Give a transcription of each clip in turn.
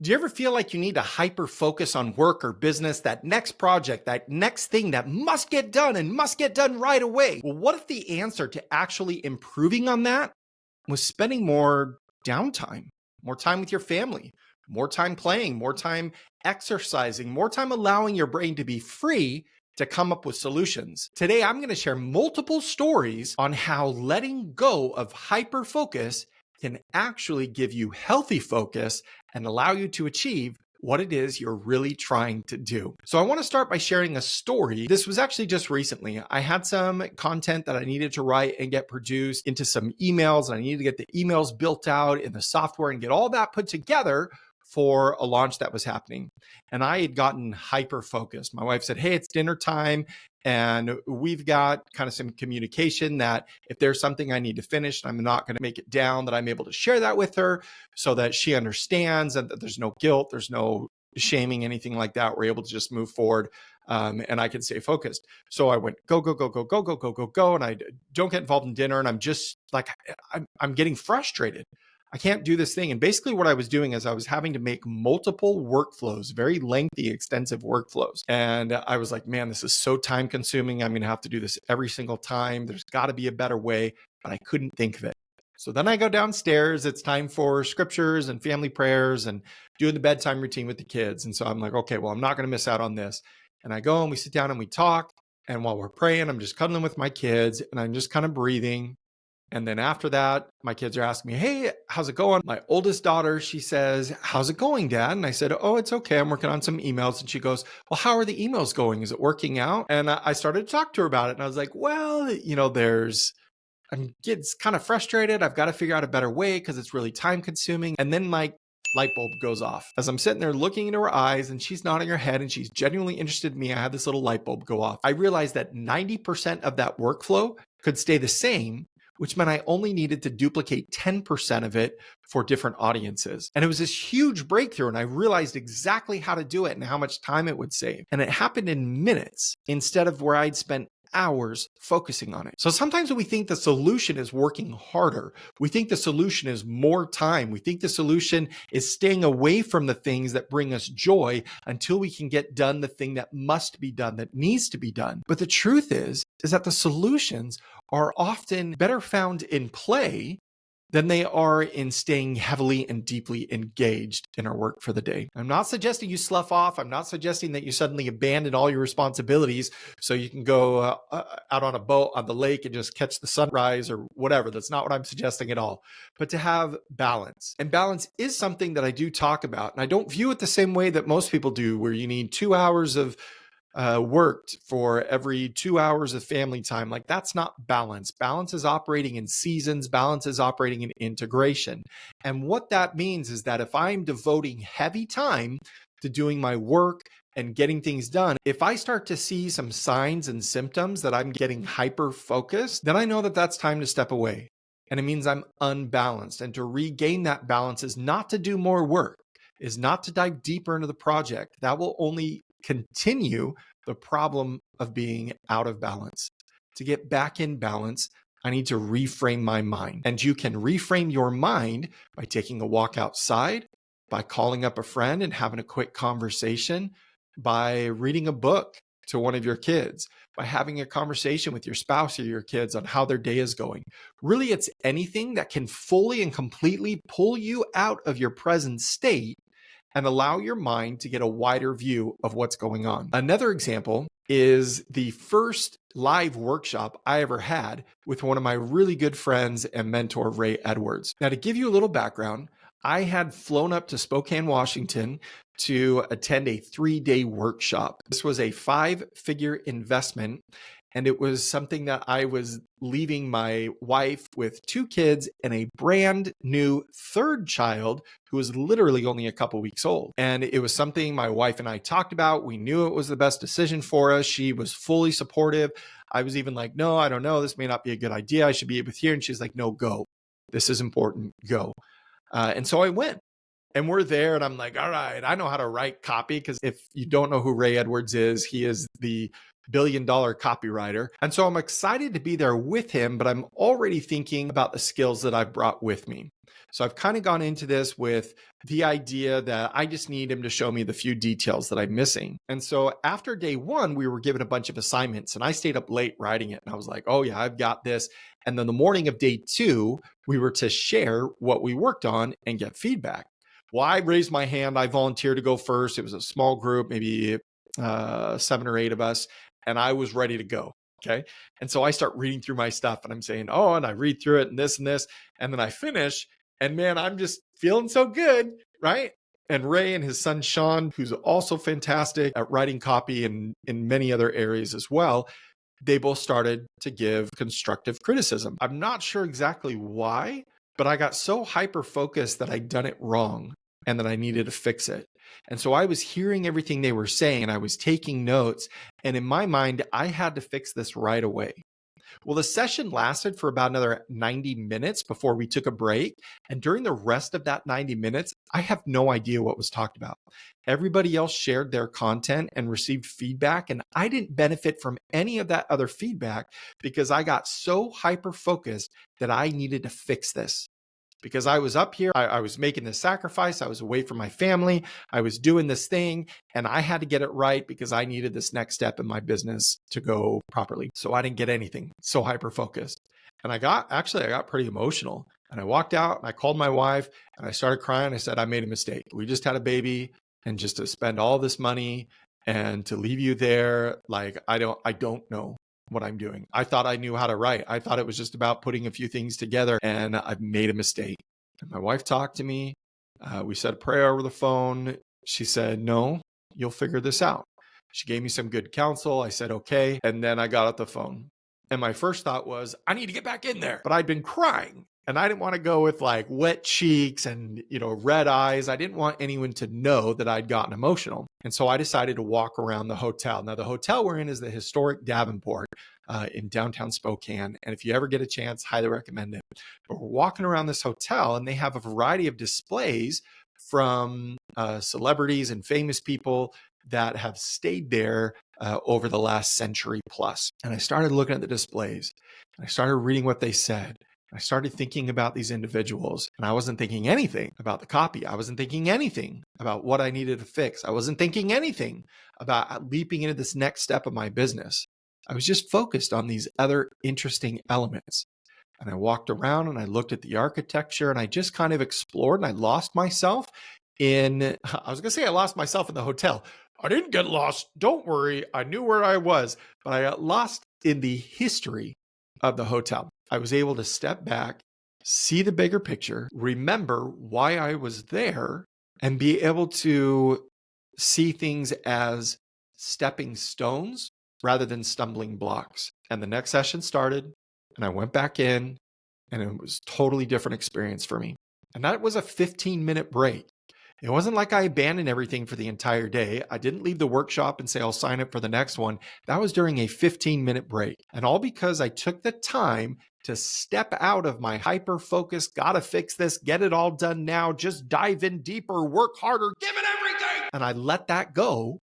Do you ever feel like you need to hyper focus on work or business, that next project, that next thing that must get done and must get done right away? Well, what if the answer to actually improving on that was spending more downtime, more time with your family, more time playing, more time exercising, more time allowing your brain to be free to come up with solutions? Today, I'm going to share multiple stories on how letting go of hyper focus can actually give you healthy focus and allow you to achieve what it is you're really trying to do. So I want to start by sharing a story. This was actually just recently. I had some content that I needed to write and get produced into some emails, and I needed to get the emails built out in the software and get all that put together for a launch that was happening. And I had gotten hyper focused. My wife said, "Hey, it's dinner time. And we've got kind of some communication that if there's something I need to finish and I'm not going to make it down, that I'm able to share that with her so that she understands and that there's no guilt, there's no shaming, anything like that. We're able to just move forward and I can stay focused." So I went go, go, go, go, go, go, go, go, go. And I don't get involved in dinner. And I'm just like, I'm getting frustrated. I can't do this thing. And basically what I was doing is I was having to make multiple workflows, very lengthy, extensive workflows. And I was like, man, this is so time consuming. I'm going to have to do this every single time. There's got to be a better way, but I couldn't think of it. So then I go downstairs. It's time for scriptures and family prayers and doing the bedtime routine with the kids. And so I'm like, okay, well, I'm not going to miss out on this. And I go and we sit down and we talk. And while we're praying, I'm just cuddling with my kids and I'm just kind of breathing. And then after that, my kids are asking me, "Hey, how's it going?" My oldest daughter, she says, "How's it going, Dad?" And I said, "Oh, it's okay. I'm working on some emails." And she goes, "Well, how are the emails going? Is it working out?" And I started to talk to her about it. And I was like, well, I'm getting kind of frustrated. I've got to figure out a better way because it's really time consuming. And then my light bulb goes off as I'm sitting there looking into her eyes and she's nodding her head and she's genuinely interested in me. I had this little light bulb go off. I realized that 90% of that workflow could stay the same, which meant I only needed to duplicate 10% of it for different audiences. And it was this huge breakthrough. And I realized exactly how to do it and how much time it would save. And it happened in minutes instead of where I'd spent hours focusing on it. So sometimes we think the solution is working harder. We think the solution is more time. We think the solution is staying away from the things that bring us joy until we can get done the thing that must be done, that needs to be done. But the truth is that the solutions are often better found in play than they are in staying heavily and deeply engaged in our work for the day. I'm not suggesting you slough off. I'm not suggesting that you suddenly abandon all your responsibilities so you can go out on a boat on the lake and just catch the sunrise or whatever. That's not what I'm suggesting at all. But to have balance. And balance is something that I do talk about. And I don't view it the same way that most people do, where you need 2 hours of worked for every 2 hours of family time. Like, that's not balance. Balance is operating in seasons. Balance is operating in integration. And what that means is that if I'm devoting heavy time to doing my work and getting things done, if I start to see some signs and symptoms that I'm getting hyper focused, then I know that that's time to step away. And it means I'm unbalanced. And to regain that balance is not to do more work, is not to dive deeper into the project. That will only continue the problem of being out of balance. To get back in balance, I need to reframe my mind. And you can reframe your mind by taking a walk outside, by calling up a friend and having a quick conversation, by reading a book to one of your kids, by having a conversation with your spouse or your kids on how their day is going. Really, it's anything that can fully and completely pull you out of your present state and allow your mind to get a wider view of what's going on. Another example is the first live workshop I ever had with one of my really good friends and mentor, Ray Edwards. Now, to give you a little background, I had flown up to Spokane, Washington to attend a 3-day workshop. This was a 5-figure investment. And it was something that I was leaving my wife with 2 kids and a brand new 3rd child who was literally only a couple weeks old. And it was something my wife and I talked about. We knew it was the best decision for us. She was fully supportive. I was even like, "No, I don't know. This may not be a good idea. I should be with here." And she's like, "No, go. This is important. Go." And so I went. And we're there, and I'm like, all right, I know how to write copy. Because if you don't know who Ray Edwards is, he is the billion-dollar copywriter. And so I'm excited to be there with him, but I'm already thinking about the skills that I've brought with me. So I've kind of gone into this with the idea that I just need him to show me the few details that I'm missing. And so after day one, we were given a bunch of assignments, and I stayed up late writing it. And I was like, oh yeah, I've got this. And then the morning of day two, we were to share what we worked on and get feedback. Well, I raised my hand. I volunteered to go first. It was a small group, maybe 7 or 8 of us, and I was ready to go. Okay. And so I start reading through my stuff, and I'm saying, oh, and I read through it and this and this. And then I finish, and man, I'm just feeling so good. Right. And Ray and his son, Sean, who's also fantastic at writing copy and in many other areas as well, they both started to give constructive criticism. I'm not sure exactly why, but I got so hyper focused that I'd done it wrong and that I needed to fix it. And so I was hearing everything they were saying, and I was taking notes. And in my mind, I had to fix this right away. Well, the session lasted for about another 90 minutes before we took a break. And during the rest of that 90 minutes, I have no idea what was talked about. Everybody else shared their content and received feedback, and I didn't benefit from any of that other feedback because I got so hyper focused that I needed to fix this. Because I was up here, I was making this sacrifice, I was away from my family, I was doing this thing, and I had to get it right because I needed this next step in my business to go properly. So I didn't get anything, so hyper focused. And I got pretty emotional. And I walked out and I called my wife and I started crying. I said, I made a mistake. We just had a baby, and just to spend all this money and to leave you there, like I don't know what I'm doing. I thought I knew how to write. I thought it was just about putting a few things together, and I've made a mistake. And my wife talked to me. We said a prayer over the phone. She said, no, you'll figure this out. She gave me some good counsel. I said, okay. And then I got off the phone. And my first thought was, I need to get back in there. But I'd been crying, and I didn't want to go with like wet cheeks and, red eyes. I didn't want anyone to know that I'd gotten emotional. And so I decided to walk around the hotel. Now, the hotel we're in is the historic Davenport in downtown Spokane. And if you ever get a chance, highly recommend it. But we're walking around this hotel, and they have a variety of displays from celebrities and famous people that have stayed there over the last century plus. And I started looking at the displays, and I started reading what they said. I started thinking about these individuals, and I wasn't thinking anything about the copy. I wasn't thinking anything about what I needed to fix. I wasn't thinking anything about leaping into this next step of my business. I was just focused on these other interesting elements. And I walked around and I looked at the architecture, and I just kind of explored, and I lost myself I was going to say I lost myself in the hotel. I didn't get lost. Don't worry. I knew where I was, but I got lost in the history of the hotel. I was able to step back, see the bigger picture, remember why I was there, and be able to see things as stepping stones rather than stumbling blocks. And the next session started, and I went back in, and it was a totally different experience for me. And that was a 15-minute break. It wasn't like I abandoned everything for the entire day. I didn't leave the workshop and say, I'll sign up for the next one. That was during a 15-minute break. And all because I took the time to step out of my hyper-focus, gotta fix this, get it all done now, just dive in deeper, work harder, give it everything. And I let that go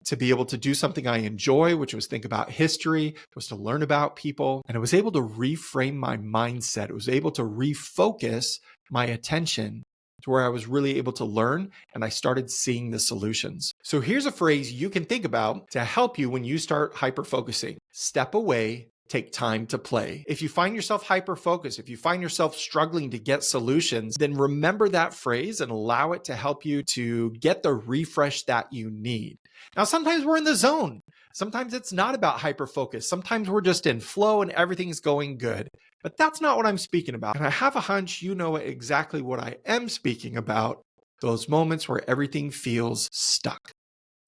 to be able to do something I enjoy, which was think about history, was to learn about people. And I was able to reframe my mindset. It was able to refocus my attention to where I was really able to learn, and I started seeing the solutions. So here's a phrase you can think about to help you when you start hyper-focusing. Step away, take time to play. If you find yourself hyper-focused, if you find yourself struggling to get solutions, then remember that phrase and allow it to help you to get the refresh that you need. Now, sometimes we're in the zone. Sometimes it's not about hyper-focus. Sometimes we're just in flow and everything's going good. But that's not what I'm speaking about. And I have a hunch you know exactly what I am speaking about, those moments where everything feels stuck.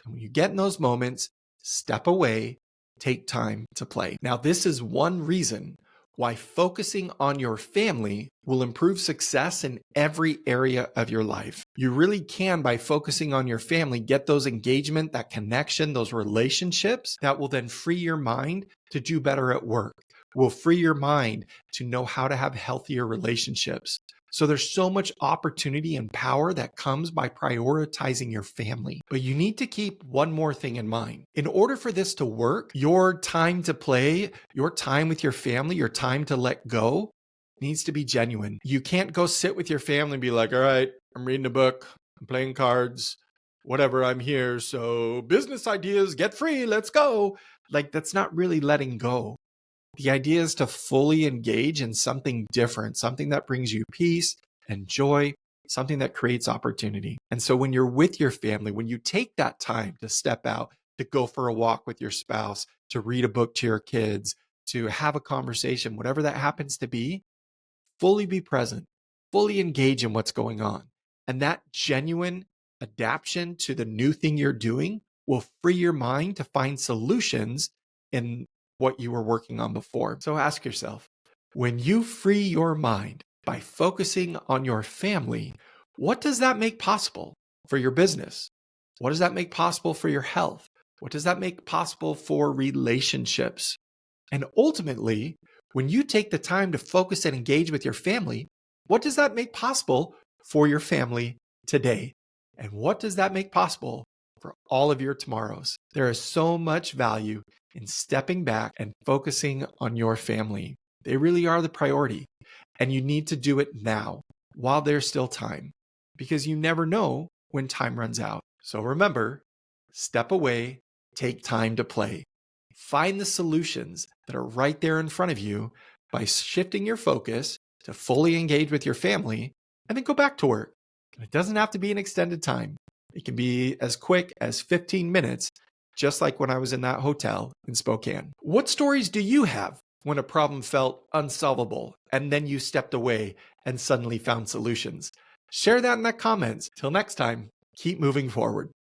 And when you get in those moments, step away, take time to play. Now, this is one reason why focusing on your family will improve success in every area of your life. You really can, by focusing on your family, get those engagement, that connection, those relationships that will then free your mind to do better at work, will free your mind to know how to have healthier relationships, So there's so much opportunity and power that comes by prioritizing your family. But you need to keep one more thing in mind. In order for this to work, your time to play, your time with your family, your time to let go needs to be genuine. You can't go sit with your family and be like, all right, I'm reading a book, I'm playing cards, whatever, I'm here. So business ideas, get free, let's go. Like, that's not really letting go. The idea is to fully engage in something different, something that brings you peace and joy, something that creates opportunity. And so when you're with your family, when you take that time to step out, to go for a walk with your spouse, to read a book to your kids, to have a conversation, whatever that happens to fully be present, fully engage in what's going on. And that genuine adaptation to the new thing you're doing will free your mind to find solutions in what you were working on before. So ask yourself, when you free your mind by focusing on your family, what does that make possible for your business? What does that make possible for your health? What does that make possible for relationships? And ultimately, when you take the time to focus and engage with your family, what does that make possible for your family today? And what does that make possible for all of your tomorrows? There is so much value in stepping back and focusing on your family. They really are the priority. And you need to do it now while there's still time, because you never know when time runs out. So remember, step away, take time to play. Find the solutions that are right there in front of you by shifting your focus to fully engage with your family, and then go back to work. And it doesn't have to be an extended time. It can be as quick as 15 minutes, just like when I was in that hotel in Spokane. What stories do you have when a problem felt unsolvable and then you stepped away and suddenly found solutions? Share that in the comments. Till next time, keep moving forward.